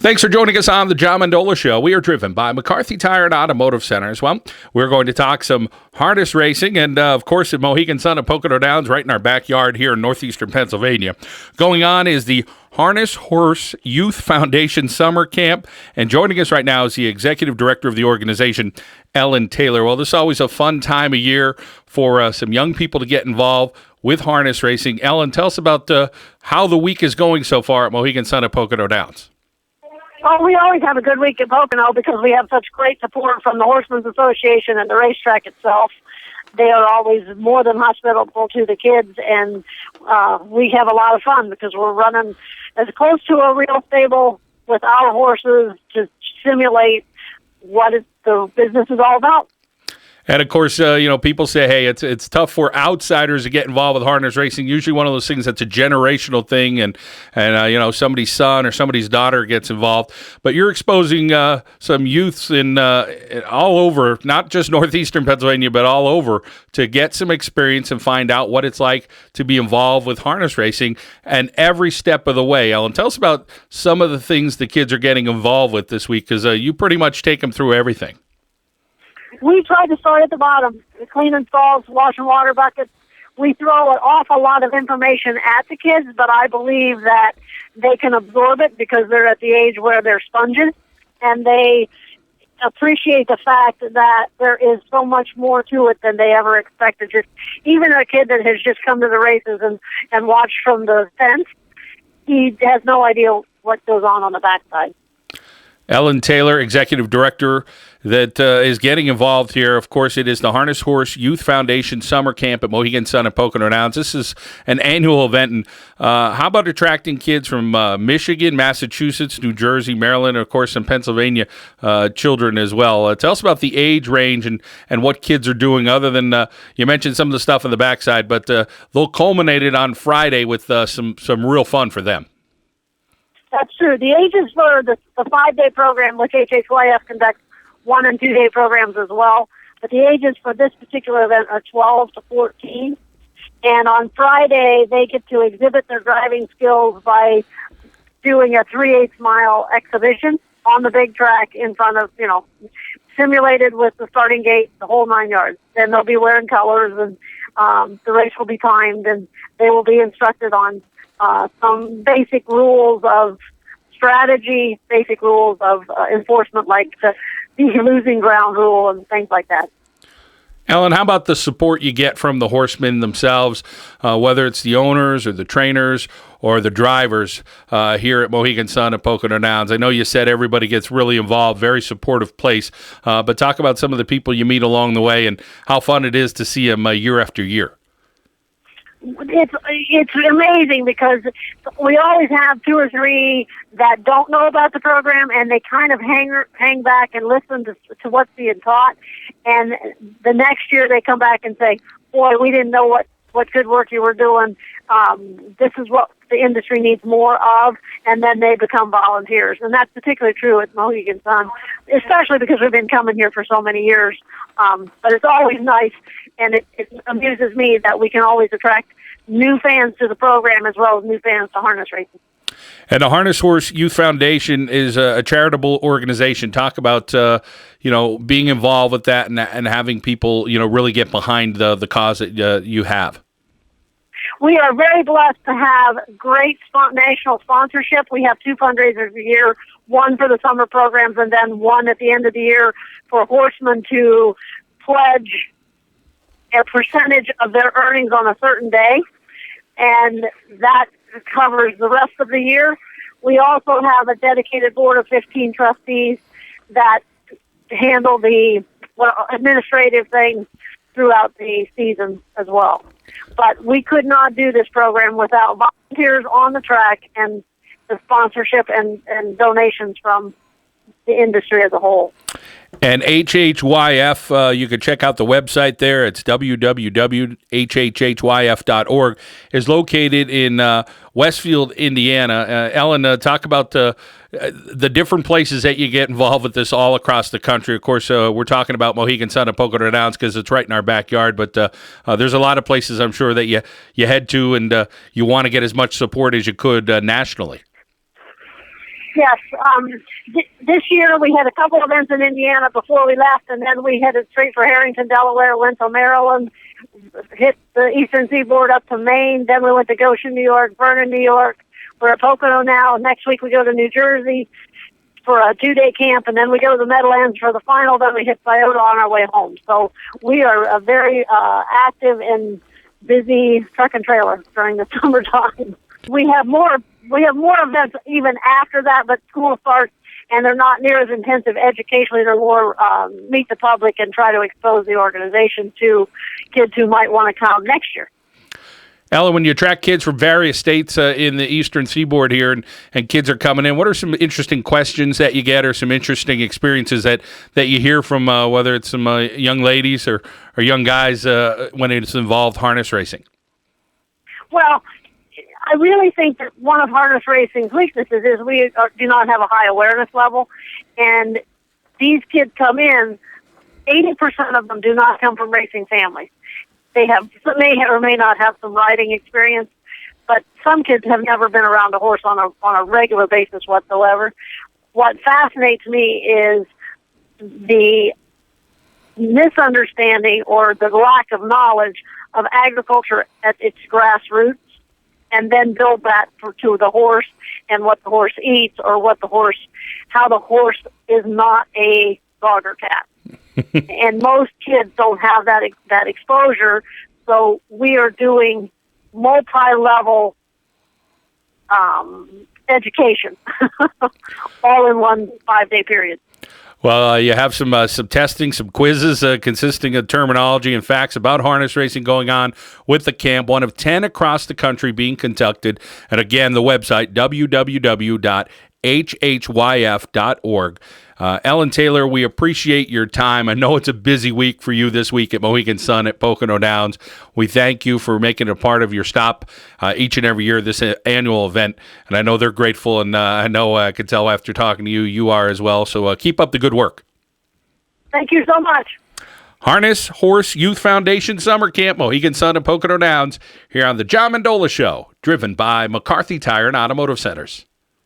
Thanks for joining us on the John Mendola Show. We are driven by McCarthy Tire and Automotive Centers. Well, we're going to talk some harness racing and, of course, at Mohegan Sun at Pocono Downs, right in our backyard here in northeastern Pennsylvania. Going on is the Harness Horse Youth Foundation Summer Camp, and joining us right now is the Executive Director of the organization, Ellen Taylor. Well, this is always a fun time of year for some young people to get involved with harness racing. Ellen, tell us about how the week is going so far at Mohegan Sun at Pocono Downs. Well, we always have a good week at Pocono because we have such great support from the Horsemen's Association and the racetrack itself. They are always more than hospitable to the kids, and we have a lot of fun because we're running as close to a real stable with our horses to simulate what the business is all about. And, of course, people say, hey, it's tough for outsiders to get involved with harness racing. Usually one of those things that's a generational thing, and somebody's son or somebody's daughter gets involved. But you're exposing some youths in all over, not just northeastern Pennsylvania, but all over, to get some experience and find out what it's like to be involved with harness racing and every step of the way. Ellen, tell us about some of the things the kids are getting involved with this week, because you pretty much take them through everything. We try to start at the bottom, cleaning stalls, washing water buckets. We throw an awful lot of information at the kids, but I believe that they can absorb it because they're at the age where they're sponges, and they appreciate the fact that there is so much more to it than they ever expected. Just even a kid that has just come to the races and watched from the fence, he has no idea what goes on the backside. Ellen Taylor, Executive Director, that is getting involved here. Of course, it is the Harness Horse Youth Foundation Summer Camp at Mohegan Sun and Pocono Downs. This is an annual event. And how about attracting kids from Michigan, Massachusetts, New Jersey, Maryland, and, of course, some Pennsylvania children as well? Tell us about the age range and what kids are doing, other than you mentioned some of the stuff on the backside, but they'll culminate it on Friday with some real fun for them. That's true. The ages for the 5-day program, which HHYF conducts 1- and 2-day programs as well, but the ages for this particular event are 12 to 14. And on Friday, they get to exhibit their driving skills by doing a 3/8 mile exhibition on the big track in front of, simulated with the starting gate, the whole 9 yards. And they'll be wearing colors, and the race will be timed, and they will be instructed on some basic rules of strategy, basic rules of enforcement, like the losing ground rule and things like that. Ellen, how about the support you get from the horsemen themselves, whether it's the owners or the trainers or the drivers here at Mohegan Sun and Pocono Downs? I know you said everybody gets really involved, very supportive place, but talk about some of the people you meet along the way and how fun it is to see them year after year. It's amazing because we always have 2 or 3 that don't know about the program, and they kind of hang back and listen to what's being taught. And the next year they come back and say, "Boy, we didn't know what good work you were doing. This is what the industry needs more of." And then they become volunteers, and that's particularly true at Mohegan Sun, especially because we've been coming here for so many years. But it's always nice, and it amuses me that we can always attract new fans to the program as well as new fans to harness racing. And the Harness Horse Youth Foundation is a charitable organization. Talk about being involved with that and having people really get behind the cause that you have. We are very blessed to have great national sponsorship. We have 2 fundraisers a year, one for the summer programs and then one at the end of the year for horsemen to pledge a percentage of their earnings on a certain day, and that covers the rest of the year. We also have a dedicated board of 15 trustees that handle the administrative things throughout the season as well. But we could not do this program without volunteers on the track and the sponsorship and donations from the industry as a whole. And HHYF, you can check out the website there. It's www.hhhyf.org. Is located in Westfield, Indiana. Ellen, talk about the different places that you get involved with this all across the country. Of course, we're talking about Mohegan Sun and Pocono Downs because it's right in our backyard, but there's a lot of places I'm sure that you head to and you want to get as much support as you could nationally. Yes. This year we had a couple events in Indiana before we left, and then we headed straight for Harrington, Delaware, went to Maryland, hit the eastern seaboard up to Maine, then we went to Goshen, New York, Vernon, New York. We're at Pocono now. Next week we go to New Jersey for a 2-day camp, and then we go to the Meadowlands for the final, then we hit Scioto on our way home. So we are a very active and busy truck and trailer during the summertime. We have more events even after that, but school starts, and they're not near as intensive educationally. They're more meet the public and try to expose the organization to kids who might want to come next year. Ellen, when you attract kids from various states in the eastern seaboard here and kids are coming in, what are some interesting questions that you get or some interesting experiences that you hear from whether it's some young ladies or young guys when it's involved harness racing? Well, I really think that one of harness racing's weaknesses is we do not have a high awareness level, and these kids come in, 80% of them do not come from racing families. They may or may not have some riding experience, but some kids have never been around a horse on a regular basis whatsoever. What fascinates me is the misunderstanding or the lack of knowledge of agriculture at its grassroots, and then build that to the horse and what the horse eats or how the horse is not a dog or cat. And most kids don't have that exposure, so we are doing multi-level education all in one 5-day period. Well, you have some testing, some quizzes consisting of terminology and facts about harness racing going on with the camp, one of 10 across the country being conducted. And again, the website, www.hhyf.org. Ellen Taylor, we appreciate your time. I know it's a busy week for you this week at Mohegan Sun at Pocono Downs. We thank you for making it a part of your stop each and every year, this annual event. And I know they're grateful, and I know I could tell after talking to you, you are as well. So keep up the good work. Thank you so much. Harness Horse Youth Foundation Summer Camp, Mohegan Sun and Pocono Downs, here on the John Mendola Show, driven by McCarthy Tire and Automotive Centers.